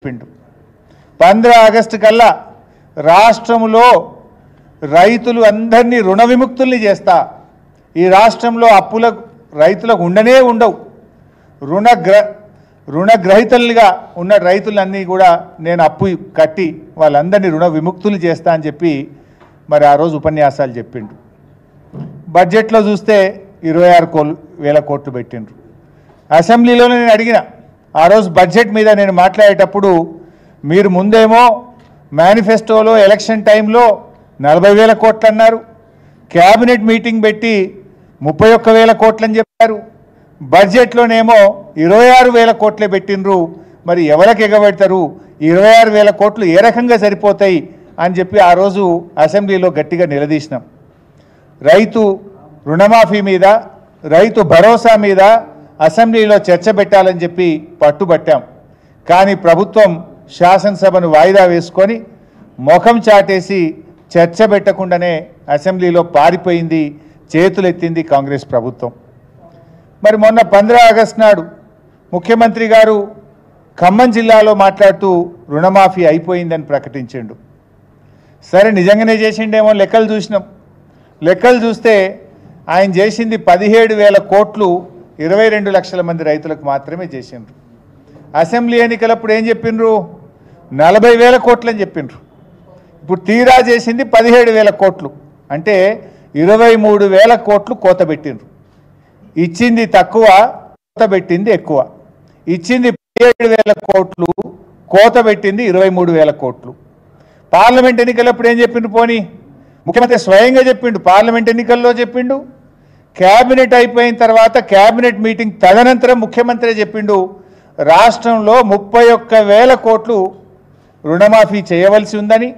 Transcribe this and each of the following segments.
చెప్పిండు 15 ఆగస్టు కల్లా రాష్ట్రంలో రైతులు అందరినీ రుణ విముక్తుల్ని చేస్తా. ఈ రాష్ట్రంలో అప్పులకు రైతులకు ఉండనే ఉండవు. రుణగ్రహీతలుగా ఉన్న రైతులన్నీ కూడా నేను అప్పు కట్టి వాళ్ళందరినీ రుణ విముక్తులు చేస్తా అని చెప్పి మరి ఆ రోజు ఉపన్యాసాలు చెప్పిండు. బడ్జెట్లో చూస్తే 26,000 కోట్లు పెట్టిండ్రు. అసెంబ్లీలో నేను అడిగిన ఆ రోజు బడ్జెట్ మీద నేను మాట్లాడేటప్పుడు మీరు ముందేమో మేనిఫెస్టోలో ఎలక్షన్ టైంలో 40,000 కోట్లు అన్నారు, క్యాబినెట్ మీటింగ్ పెట్టి 31,000 కోట్లు అని చెప్పారు, బడ్జెట్లోనేమో 26,000 కోట్లే పెట్టినరు. మరి ఎవరికి ఎగబెడతారు? 26,000 కోట్లు ఏ రకంగా సరిపోతాయి అని చెప్పి ఆ రోజు అసెంబ్లీలో గట్టిగా నిలదీసినాం. రైతు రుణమాఫీ మీద, రైతు భరోసా మీద అసెంబ్లీలో చర్చ పెట్టాలని చెప్పి పట్టుబట్టాం. కానీ ప్రభుత్వం శాసనసభను వాయిదా వేసుకొని ముఖం చాటేసి చర్చ పెట్టకుండానే అసెంబ్లీలో పారిపోయింది, చేతులెత్తింది కాంగ్రెస్ ప్రభుత్వం. మరి మొన్న 15 ఆగస్టు నాడు ముఖ్యమంత్రి గారు ఖమ్మం జిల్లాలో మాట్లాడుతూ రుణమాఫీ అయిపోయిందని ప్రకటించిండు. సరే నిజంగానే చేసిండేమో లెక్కలు చూసినాం. లెక్కలు చూస్తే ఆయన చేసింది 17,000 కోట్లు 22 లక్షల మంది రైతులకు మాత్రమే చేసిండ్రు. అసెంబ్లీ ఎన్నికలప్పుడు ఏం చెప్పిండ్రు? 40,000 కోట్లు అని చెప్పిండ్రు. ఇప్పుడు తీరా చేసింది 17,000 కోట్లు, అంటే 23,000 కోట్లు కోత పెట్టిండ్రు. ఇచ్చింది తక్కువ, కోత పెట్టింది ఎక్కువ. ఇచ్చింది 17,000 కోట్లు, కోత పెట్టింది 23,000 కోట్లు. పార్లమెంట్ ఎన్నికలప్పుడు ఏం చెప్పిండ్రు? పోనీ ముఖ్యమంత్రి స్వయంగా చెప్పిండు, పార్లమెంట్ ఎన్నికల్లో చెప్పిండు, క్యాబినెట్ అయిపోయిన తర్వాత క్యాబినెట్ మీటింగ్ తదనంతరం ముఖ్యమంత్రి చెప్పిండు రాష్ట్రంలో 31,000 కోట్లు రుణమాఫీ చేయవలసి ఉందని,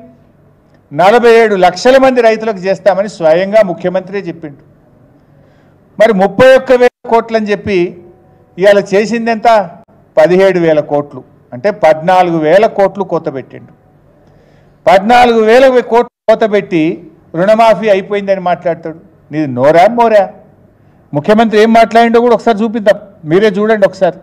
47 లక్షల మంది రైతులకు చేస్తామని స్వయంగా ముఖ్యమంత్రి చెప్పిండు. మరి 31,000 కోట్లు అని చెప్పి ఇవాళ చేసింది ఎంత? 17,000 కోట్లు, అంటే 14,000 కోట్లు కోత పెట్టిండు. 14,000 కోట్లు కోత పెట్టి రుణమాఫీ అయిపోయిందని మాట్లాడతాడు. నీది నోరా మోరా? ముఖ్యమంత్రి ఏం మాట్లాడిండో కూడా ఒకసారి చూపిద్దాం, మీరే చూడండి ఒకసారి.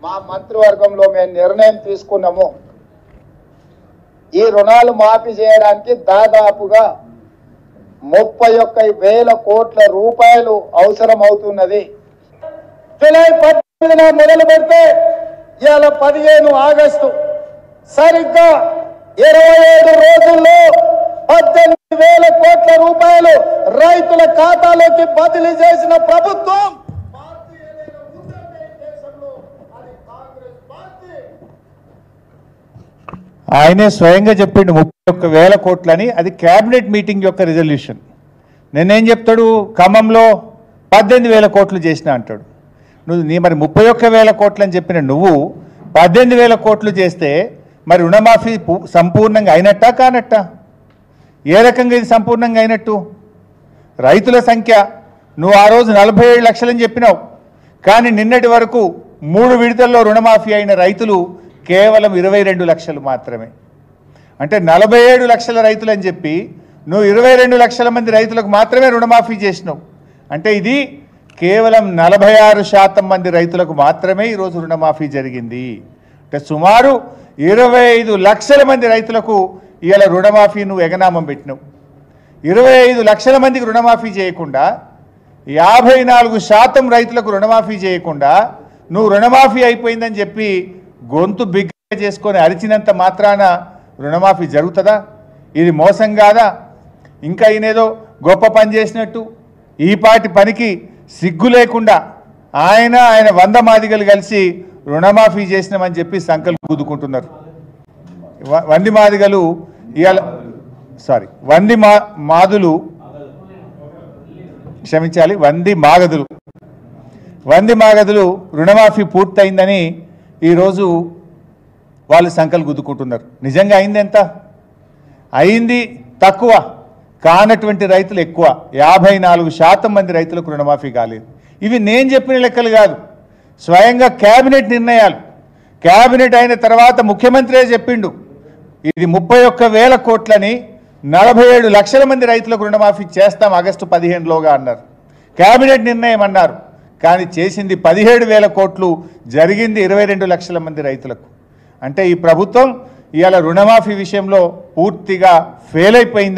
మా మంత్రివర్గంలో మేము నిర్ణయం తీసుకున్నాము. ఈ రుణాలు మాఫీ చేయడానికి దాదాపుగా 31,000 కోట్ల రూపాయలు అవసరం అవుతున్నది. జూలై 18న మొదలు పెడితే ఇవాళ 15 ఆగస్టు, సరిగ్గా 27 రోజుల్లో 18,000 కోట్ల రూపాయలు రైతుల ఖాతాలోకి బదిలీ చేసిన ప్రభుత్వం ఆయనే స్వయంగా చెప్పిండు 31,000 కోట్లని. అది క్యాబినెట్ మీటింగ్ యొక్క రిజల్యూషన్. నేనేం చెప్తాడు? ఖమ్మంలో 18,000 కోట్లు చేసిన అంటాడు. నువ్వు మరి 31,000 కోట్లు అని చెప్పిన నువ్వు 18,000 కోట్లు చేస్తే మరి రుణమాఫీ సంపూర్ణంగా అయినట్టా కానట్టా? ఏ రకంగా ఇది సంపూర్ణంగా అయినట్టు? రైతుల సంఖ్య నువ్వు ఆ రోజు 47 లక్షలని చెప్పినావు, కానీ నిన్నటి వరకు 3 విడతల్లో రుణమాఫీ అయిన రైతులు కేవలం 22 లక్షలు మాత్రమే. అంటే 47 లక్షల రైతులు అని చెప్పి నువ్వు 22 లక్షల మంది రైతులకు మాత్రమే రుణమాఫీ చేసినావు. అంటే ఇది కేవలం 46% మంది రైతులకు మాత్రమే ఈరోజు రుణమాఫీ జరిగింది. అంటే సుమారు 25 లక్షల మంది రైతులకు ఇవాళ రుణమాఫీ నువ్వు ఎగనామం పెట్టినావు. 25 లక్షల మందికి రుణమాఫీ చేయకుండా, 54% రైతులకు రుణమాఫీ చేయకుండా నువ్వు రుణమాఫీ అయిపోయిందని చెప్పి గొంతు బిగ్గ చేసుకొని అరిచినంత మాత్రాన రుణమాఫీ జరుగుతుందా? ఇది మోసం కాదా? ఇంకా ఈయనేదో గొప్ప పని చేసినట్టు ఈ పాటి పనికి సిగ్గు లేకుండా ఆయన 100 మాదిగలు కలిసి రుణమాఫీ చేసినామని చెప్పి సంకల్పం గుద్దుకుంటున్నారు. వంది మాదిగలు ఇవాళ వంది మాగదులు రుణమాఫీ పూర్తయిందని ఈరోజు వాళ్ళు సంకల్పం గుద్దుకుంటున్నారు. నిజంగా అయింది ఎంత? అయింది తక్కువ, కానటువంటి రైతులు ఎక్కువ. 54% మంది రైతులకు రుణమాఫీ కాలేదు. ఇవి నేను చెప్పిన లెక్కలు కాదు, స్వయంగా క్యాబినెట్ నిర్ణయాలు. క్యాబినెట్ అయిన తర్వాత ముఖ్యమంత్రి చెప్పిండు ఇది 31,000 కోట్లని 47 లక్షల మంది రైతులకు రుణమాఫీ చేస్తాం ఆగస్టు 15లోగా అన్నారు. కేబినెట్ నిర్ణయం అన్నారు, కానీ చేసింది 17,000 కోట్లు, జరిగింది 22 లక్షల మంది రైతులకు. అంటే ఈ ప్రభుత్వం ఇవాళ రుణమాఫీ విషయంలో పూర్తిగా ఫెయిల్ అయిపోయింది.